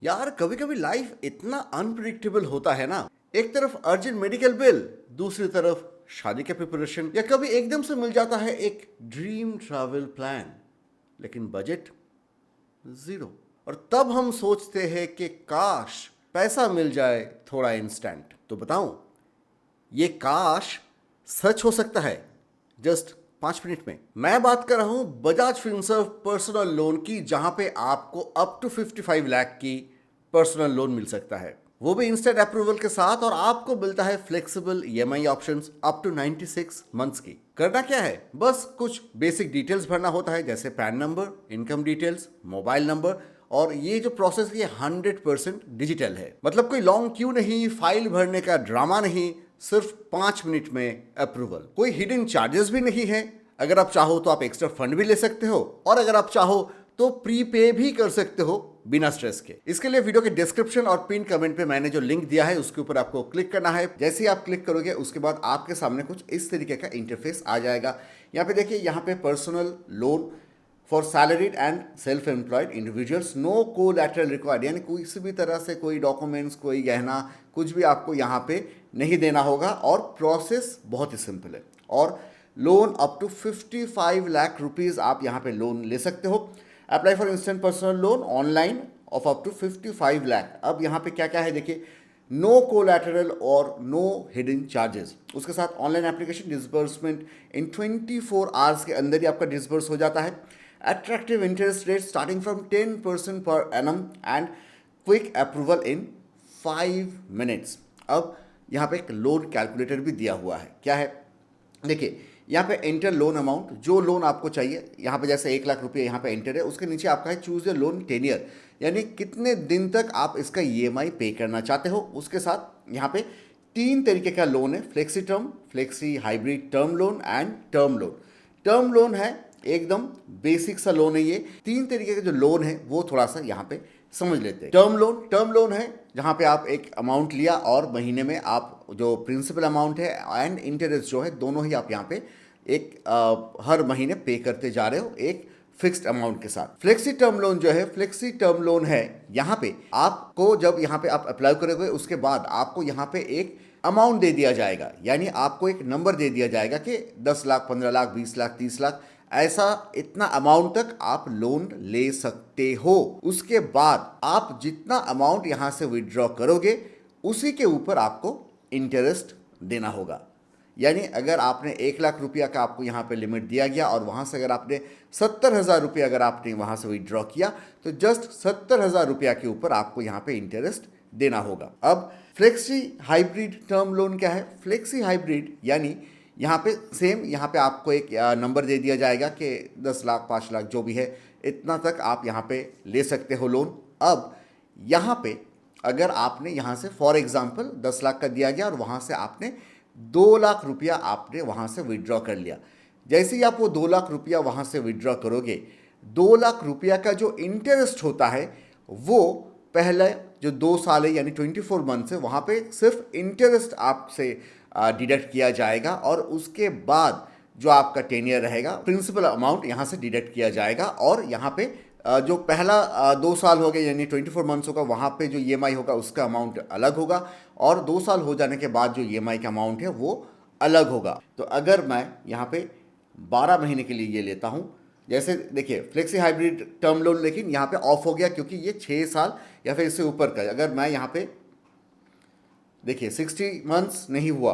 यार कभी कभी लाइफ इतना अनप्रिडिक्टेबल होता है ना। एक तरफ अर्जेंट मेडिकल बिल, दूसरी तरफ शादी के प्रिपरेशन, या कभी एकदम से मिल जाता है एक ड्रीम ट्रैवल प्लान, लेकिन बजट जीरो। और तब हम सोचते हैं कि काश पैसा मिल जाए थोड़ा इंस्टेंट। तो बताऊं, ये काश सच हो सकता है जस्ट 5 मिनट में। मैं बात कर रहा हूं बजाज फिनसर्व पर्सनल लोन की, जहां पे आपको अप टू 55 लाख की पर्सनल लोन मिल सकता है, वो भी इंस्टेंट अप्रूवल के साथ। और आपको मिलता है flexible EMI options up to 96 months की। करना क्या है, बस कुछ बेसिक डिटेल्स भरना होता है, जैसे pan number, income details, mobile number. और ये जो प्रोसेस ये 100% डिजिटल है, मतलब कोई लॉन्ग क्यू नहीं, फाइल भरने का ड्रामा नहीं, सिर्फ 5 मिनट में अप्रूवल। कोई हिडन चार्जेस भी नहीं है। अगर आप चाहो तो आप एक्स्ट्रा फंड भी ले सकते हो, और अगर आप चाहो तो प्रीपे भी कर सकते हो बिना स्ट्रेस के। इसके लिए वीडियो के डिस्क्रिप्शन और पिन कमेंट पे मैंने जो लिंक दिया है उसके ऊपर आपको क्लिक करना है। जैसे ही आप क्लिक करोगे उसके बाद आपके सामने कुछ इस तरीके का इंटरफेस आ जाएगा। यहाँ पे देखिए, यहाँ पे personal loan for salaried and self employed individuals, no collateral required, यानी किसी भी तरह से कोई डॉक्यूमेंट्स, कोई गहना, कुछ भी आपको यहाँ पे नहीं देना होगा। और प्रोसेस बहुत ही सिंपल है। और loan up to 55 lakh rupees आप यहाँ पे लोन ले सकते हो। Apply for instant personal loan online of up to 55 lakh. अब यहाँ पे क्या क्या है देखिए, नो कोलैटरल और नो हिडन चार्जेस। उसके साथ online application disbursement in 24 hours के अंदर ही आपका डिसबर्स हो जाता है। Attractive interest rate starting from 10% per annum and quick approval in 5 minutes. अब यहाँ पे एक लोन कैलकुलेटर भी दिया हुआ है। क्या है देखिए, यहाँ पे एंटर लोन अमाउंट, जो लोन आपको चाहिए, यहाँ पे जैसे 1 लाख रुपये यहाँ पे एंटर है, उसके नीचे आपका है चूज ए लोन टेनियर, यानी कितने दिन तक आप इसका ईएमआई पे करना चाहते हो। उसके साथ यहाँ पे 3 तरीके का लोन है, flexi term, flexi hybrid term loan and term loan. Term loan है एकदम बेसिक सा लोन है। ये 3 तरीके के जो लोन है वो थोड़ा सा यहाँ पे समझ लेते हैं। टर्म लोन है जहाँ पे आप एक अमाउंट लिया और महीने में आप जो प्रिंसिपल अमाउंट है एंड इंटरेस्ट जो है दोनों ही आप यहाँ पे एक हर महीने पे करते जा रहे हो एक फिक्स्ड अमाउंट के साथ। फ्लेक्सी टर्म लोन जो है, फ्लेक्सी टर्म लोन है, यहाँ पे आपको जब यहाँ पे आप अप्लाई करोगे उसके बाद आपको यहाँ पे एक अमाउंट दे दिया जाएगा, यानी आपको एक नंबर दे दिया जाएगा कि 10 लाख, 15 लाख, 20 लाख, 30 लाख, ऐसा इतना अमाउंट तक आप लोन ले सकते हो। उसके बाद आप जितना अमाउंट यहां से विड्रॉ करोगे उसी के ऊपर आपको इंटरेस्ट देना होगा। यानी अगर आपने 1 लाख रुपया का आपको यहाँ पे लिमिट दिया गया और वहाँ से अगर आपने 70,000 रुपया अगर आपने वहाँ से विड्रॉ किया तो जस्ट 70,000 रुपया के ऊपर आपको यहाँ पे इंटरेस्ट देना होगा। अब फ्लेक्सी हाइब्रिड टर्म लोन क्या है? फ्लेक्सी हाइब्रिड यानी यहाँ पे सेम, यहाँ पे आपको एक नंबर दे दिया जाएगा कि 10 लाख, 5 लाख, जो भी है इतना तक आप यहाँ पे ले सकते हो लोन। अब यहाँ पे अगर आपने यहाँ से फॉर एग्जांपल 10 लाख का दिया गया और वहाँ से आपने 2 लाख रुपया आपने वहाँ से विड्रॉ कर लिया। जैसे ही आप वो 2 लाख रुपया वहाँ से विड्रॉ करोगे, 2 लाख रुपया का जो इंटरेस्ट होता है वो पहले जो 2 साल है यानी 24 मंथ से वहाँ पे सिर्फ इंटरेस्ट आपसे डिडक्ट किया जाएगा। और उसके बाद जो आपका टेनियर रहेगा, प्रिंसिपल अमाउंट यहाँ से डिडक्ट किया जाएगा। और यहाँ पे जो पहला 2 साल हो गए यानी 24 मंथ्स होगा, वहाँ पे जो ईएमआई होगा उसका अमाउंट अलग होगा, और 2 साल हो जाने के बाद जो ईएमआई का अमाउंट है वो अलग होगा। तो अगर मैं यहाँ पे 12 महीने के लिए ये लेता हूँ, जैसे देखिए फ्लेक्सी हाइब्रिड टर्म लोन, लेकिन यहाँ पे ऑफ हो गया क्योंकि ये 6 साल या फिर इससे ऊपर का। अगर मैं यहाँ पे देखिए 60 मंथ्स नहीं हुआ,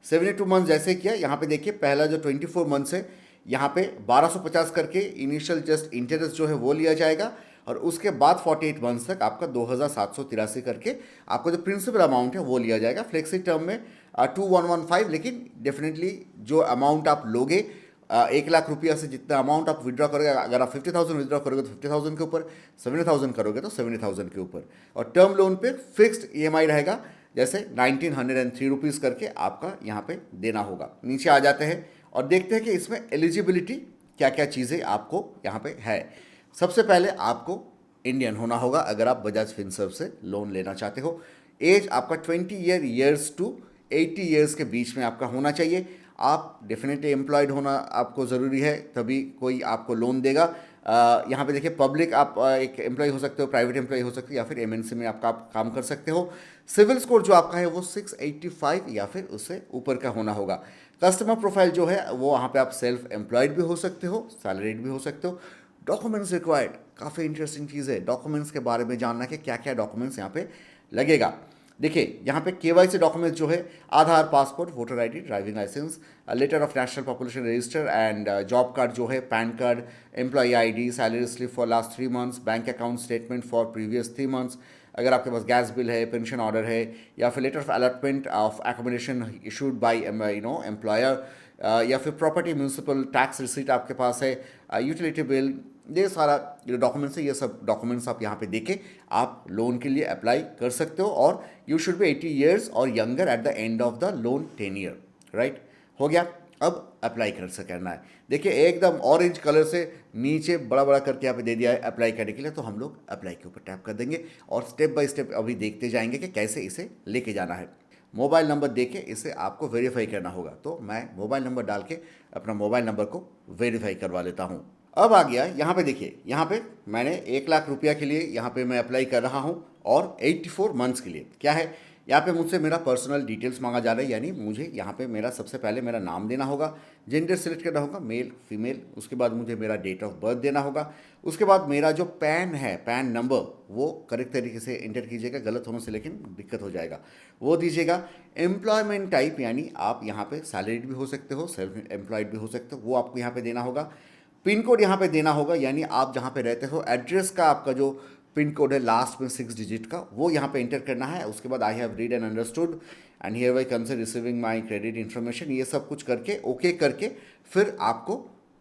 72 मंथ जैसे किया, यहाँ पे देखिए पहला जो 24 मंथ्स है यहाँ पे 1250 करके इनिशियल जस्ट इंटरेस्ट जो है वो लिया जाएगा, और उसके बाद 48 मंथ्स तक आपका 2783 करके आपका जो प्रिंसिपल अमाउंट है वो लिया जाएगा। फ्लेक्सी टर्म में 2115, लेकिन डेफिनेटली जो अमाउंट आप लोगे 1 लाख रुपया से जितना अमाउंट आप विड्रॉ करोगे, अगर आप 50,000 विड्रॉ करोगे तो 50,000 के ऊपर, 70,000 करोगे तो 70,000 के ऊपर। और टर्म लोन पे फिक्स्ड ईएमआई रहेगा, जैसे 1903 रुपीज़ करके आपका यहाँ पे देना होगा। नीचे आ जाते हैं और देखते हैं कि इसमें एलिजिबिलिटी क्या क्या चीज़ें आपको यहाँ पे है। सबसे पहले आपको इंडियन होना होगा अगर आप बजाज फिनसर्व से लोन लेना चाहते हो। एज आपका 20 ईयर्स टू 80 ईयर्स के बीच में आपका होना चाहिए। आप डेफिनेटली एम्प्लॉयड होना आपको ज़रूरी है, तभी कोई आपको लोन देगा। यहाँ पे देखिए पब्लिक आप एक एम्प्लॉय हो सकते हो, प्राइवेट एम्प्लॉय हो सकते हो, या फिर एमएनसी में आपका आप काम कर सकते हो। सिविल स्कोर जो आपका है वो 685 या फिर उससे ऊपर का होना होगा। कस्टमर प्रोफाइल जो है वो वहाँ पे आप सेल्फ एम्प्लॉयड भी हो सकते हो, सैलरीड भी हो सकते हो। डॉक्यूमेंट्स रिक्वायर्ड, काफ़ी इंटरेस्टिंग चीज़ है डॉक्यूमेंट्स के बारे में जानना कि क्या क्या डॉक्यूमेंट्स यहाँ पे लगेगा। देखिए यहाँ पे केवाईसी डॉक्यूमेंट्स जो है Aadhaar, passport, voter ID, driving licence, letter of national population register and job card जो है, PAN card, employee ID, salary slip for last 3 months, bank account statement for previous 3 months, अगर आपके पास गैस बिल है, pension order है, या फिर letter of allotment of accommodation issued by employer, या फिर प्रॉपर्टी म्यूनसिपल टैक्स रिसीट आपके पास है, यूटिलिटी बिल, ये सारा जो डॉक्यूमेंट्स है ये सब डॉक्यूमेंट्स आप यहाँ पे देके आप लोन के लिए अप्लाई कर सकते हो। और यू शुड बी 80 ईयर्स और younger at the end of the loan tenure. Right, हो गया। अब अप्लाई कर से करना है। देखिए एकदम ऑरेंज कलर से नीचे बड़ा बड़ा करके यहाँ पे दे दिया है अप्लाई करने के लिए, तो हम लोग अप्लाई के ऊपर टैप कर देंगे और स्टेप बाय स्टेप अभी देखते जाएंगे कि कैसे इसे लेके जाना है। मोबाइल नंबर दे के इसे आपको वेरीफाई करना होगा, तो मैं मोबाइल नंबर डाल के अपना मोबाइल नंबर को वेरीफाई करवा लेता हूँ। अब आ गया यहाँ पे, देखिए यहाँ पे मैंने 1 लाख रुपया के लिए यहाँ पे मैं अप्लाई कर रहा हूँ और 84 मंथ्स के लिए क्या है, यहाँ पे मुझसे मेरा पर्सनल डिटेल्स मांगा जा रहा है। यानी मुझे यहाँ पे मेरा सबसे पहले मेरा नाम देना होगा, जेंडर सेलेक्ट करना होगा, मेल फीमेल, उसके बाद मुझे मेरा डेट ऑफ बर्थ देना होगा, उसके बाद मेरा जो पैन है, पैन नंबर, वो करेक्ट तरीके से इंटर कीजिएगा, गलत होने से लेकिन दिक्कत हो जाएगा, वो दीजिएगा। एम्प्लॉयमेंट टाइप यानी आप यहाँ पे सैलरीड भी हो सकते हो, सेल्फ एम्प्लॉयड भी हो सकते हो, वो आपको यहाँ पे देना होगा। पिन कोड यहाँ पे देना होगा, यानी आप जहाँ पे रहते हो एड्रेस का आपका जो पिन कोड है लास्ट में 6 डिजिट का, वो यहाँ पे एंटर करना है। उसके बाद I have read and understood and here bye consider receiving my credit information, ये सब कुछ करके ओके करके फिर आपको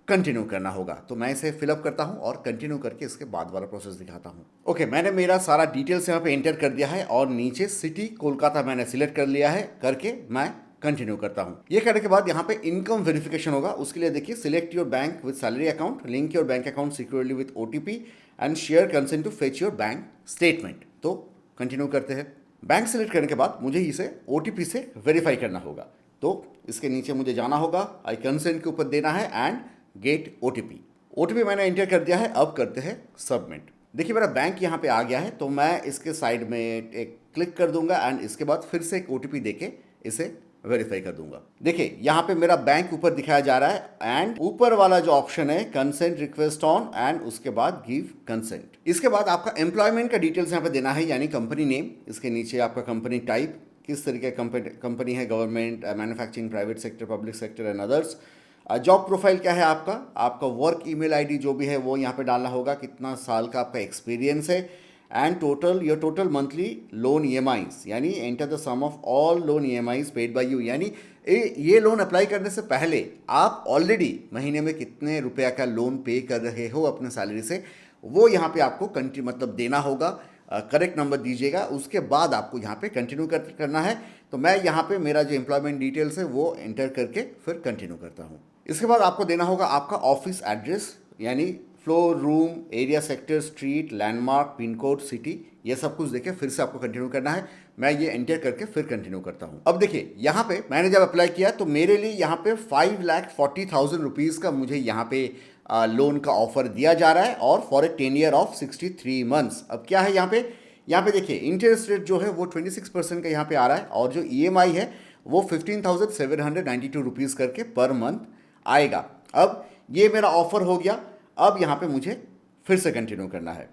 कंटिन्यू करना होगा। तो मैं इसे फिलअप करता हूँ और कंटिन्यू करके इसके बाद वाला प्रोसेस दिखाता हूँ। ओके, मैंने मेरा सारा डिटेल्स यहाँ पे एंटर कर दिया है और नीचे सिटी कोलकाता मैंने सिलेक्ट कर लिया है, करके मैं कंटिन्यू करता हूं। ये करने के बाद यहाँ पे इनकम वेरिफिकेशन होगा। उसके लिए देखिए select your bank with salary account, link your bank account securely with OTP and share consent to fetch your bank statement. तो कंटिन्यू करते हैं। बैंक सेलेक्ट करने के बाद मुझे इसे ओटीपी से वेरीफाई करना होगा, तो इसके नीचे मुझे जाना होगा, आई कंसेंट के ऊपर देना है एंड गेट ओटीपी। ओटीपी मैंने एंटर कर दिया है, अब करते हैं सबमिट। देखिए मेरा बैंक यहाँ पे आ गया है, तो मैं इसके साइड में एक क्लिक कर दूंगा एंड इसके बाद फिर से एक ओटीपी देके इसे वेरीफाई कर दूंगा। देखिए यहाँ पे मेरा बैंक ऊपर दिखाया जा रहा है एंड ऊपर वाला जो ऑप्शन है कंसेंट रिक्वेस्ट ऑन एंड उसके बाद गिव कंसेंट। इसके बाद आपका एम्प्लॉयमेंट का डिटेल्स यहाँ पे देना है, यानी कंपनी नेम, इसके नीचे आपका कंपनी टाइप, किस तरीके का कंपनी है, government, manufacturing, private sector, public sector and others. Job profile क्या है आपका, आपका वर्क ईमेल आईडी जो भी है वो यहाँ पे डालना होगा, कितना साल का आपका एक्सपीरियंस है and total your total monthly loan EMIs, यानी enter the sum of all loan EMIs paid by you, यानी ये लोन अप्लाई करने से पहले आप ऑलरेडी महीने में कितने रुपया का लोन पे कर रहे हो अपने सैलरी से, वो यहाँ पे आपको मतलब देना होगा, करेक्ट नंबर दीजिएगा। उसके बाद आपको यहाँ पे कंटिन्यू करना है। तो मैं यहाँ पे मेरा जो एम्प्लॉयमेंट डिटेल्स है वो एंटर करके फिर कंटिन्यू करता हूँ। इसके बाद आपको देना होगा आपका ऑफिस एड्रेस, यानी floor, room, area, sector, street, landmark, pin code, city, ये सब कुछ देखे फिर से आपको कंटिन्यू करना है। मैं ये एंटर करके फिर कंटिन्यू करता हूँ। अब देखिए यहाँ पे मैंने जब अप्लाई किया तो मेरे लिए यहाँ पे 5,40,000 रुपीज़ का मुझे यहाँ पे लोन का ऑफर दिया जा रहा है और for a tenure of 63 months. अब क्या है यहाँ पे देखिए इंटरेस्ट रेट जो है वो 26% का यहाँ पे आ रहा है और जो ईएमआई है वो 15,792 रुपीज़ करके पर मंथ आएगा। अब ये मेरा ऑफर हो गया। अब यहाँ पे मुझे फिर से कंटिन्यू करना है।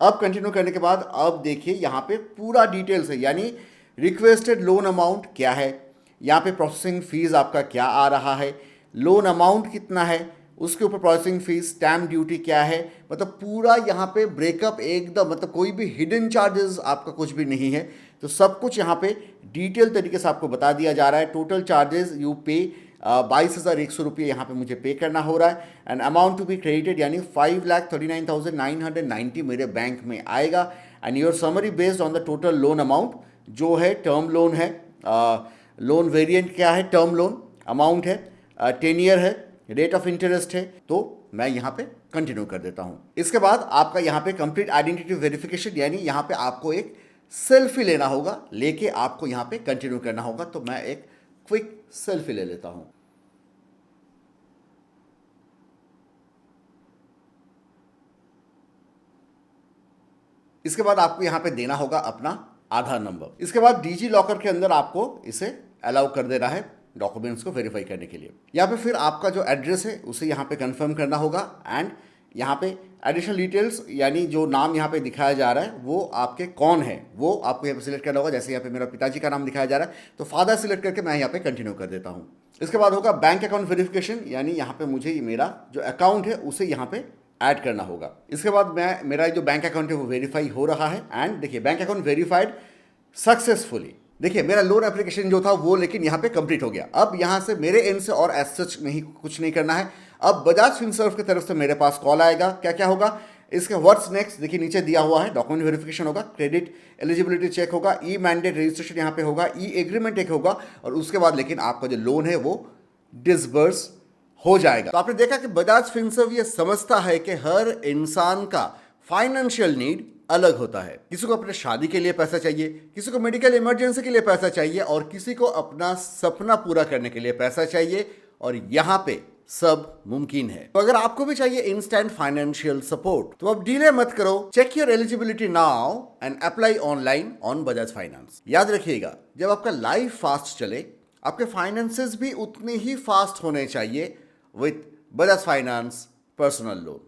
अब कंटिन्यू करने के बाद अब देखिए यहाँ पे पूरा डिटेल्स है, यानी रिक्वेस्टेड लोन अमाउंट क्या है, यहाँ पे प्रोसेसिंग फीस आपका क्या आ रहा है, लोन अमाउंट कितना है, उसके ऊपर प्रोसेसिंग फीस, स्टैम्प ड्यूटी क्या है, मतलब पूरा यहाँ पे ब्रेकअप एकदम, मतलब कोई भी हिडन चार्जेस आपका कुछ भी नहीं है। तो सब कुछ यहाँ पे डिटेल तरीके से आपको बता दिया जा रहा है। टोटल चार्जेस यू पे 22,100 रुपये यहाँ पे मुझे पे करना हो रहा है and amount to be credited यानी 5,39,990 मेरे बैंक में आएगा and your summary based on the total loan amount जो है, टर्म लोन है, लोन वेरिएंट क्या है, टर्म लोन अमाउंट है, 10 ईयर है, रेट ऑफ इंटरेस्ट है। तो मैं यहाँ पे कंटिन्यू कर देता हूँ। इसके बाद आपका यहाँ पे कंप्लीट आइडेंटिटी वेरिफिकेशन, यानी यहाँ पे आपको एक सेल्फी लेना होगा, लेके आपको यहाँ पे कंटिन्यू करना होगा। तो मैं एक क्विक सेल्फी ले लेता हूं। इसके बाद आपको यहाँ पे देना होगा अपना आधार नंबर। इसके बाद डिजी लॉकर के अंदर आपको इसे अलाउ कर देना है डॉक्यूमेंट्स को वेरीफाई करने के लिए। यहाँ पे फिर आपका जो एड्रेस है उसे यहाँ पे कंफर्म करना होगा एंड यहाँ पे एडिशनल डिटेल्स यानी जो नाम यहाँ पे दिखाया जा रहा है वो आपके कौन है वो आपको यहाँ पे सिलेक्ट करना होगा। जैसे यहाँ पे मेरा पिताजी का नाम दिखाया जा रहा है तो फादर सिलेक्ट करके मैं यहाँ पे कंटिन्यू कर देता हूँ। इसके बाद होगा बैंक अकाउंट वेरिफिकेशन, यानी यहाँ पे मुझे मेरा जो अकाउंट है उसे यहाँ पे ऐड करना होगा। इसके बाद मेरा जो बैंक अकाउंट है वो वेरीफाई हो रहा है एंड देखिए बैंक अकाउंट वेरीफाइड सक्सेसफुली। देखिए मेरा लोन एप्लीकेशन जो था वो लेकिन यहाँ पे कंप्लीट हो गया। अब यहाँ से मेरे एंड से और एज सच नहीं कुछ नहीं करना है। अब बजाज फिनसर्व की तरफ से मेरे पास कॉल आएगा। क्या क्या होगा इसके व्हाट्स नेक्स्ट, देखिए नीचे दिया हुआ है डॉक्यूमेंट वेरिफिकेशन होगा, क्रेडिट एलिजिबिलिटी चेक होगा, ई मैंडेट रजिस्ट्रेशन यहाँ पे होगा, ई एग्रीमेंट एक होगा और उसके बाद लेकिन आपका जो लोन है वो डिसबर्स हो जाएगा। तो आपने देखा कि बजाज फिनसर्व ये समझता है कि हर इंसान का फाइनेंशियल नीड अलग होता है। किसी को अपने शादी के लिए पैसा चाहिए, किसी को मेडिकल इमरजेंसी के लिए पैसा चाहिए और किसी को अपना सपना पूरा करने के लिए पैसा चाहिए और यहाँ पे सब मुमकिन है। तो अगर आपको भी चाहिए इंस्टेंट फाइनेंशियल सपोर्ट तो अब डिले मत करो, check your eligibility now and apply online on Bajaj Finance. याद रखिएगा जब आपका लाइफ फास्ट चले आपके फाइनेंसेस भी उतने ही फास्ट होने चाहिए with Bajaj finance personal loan.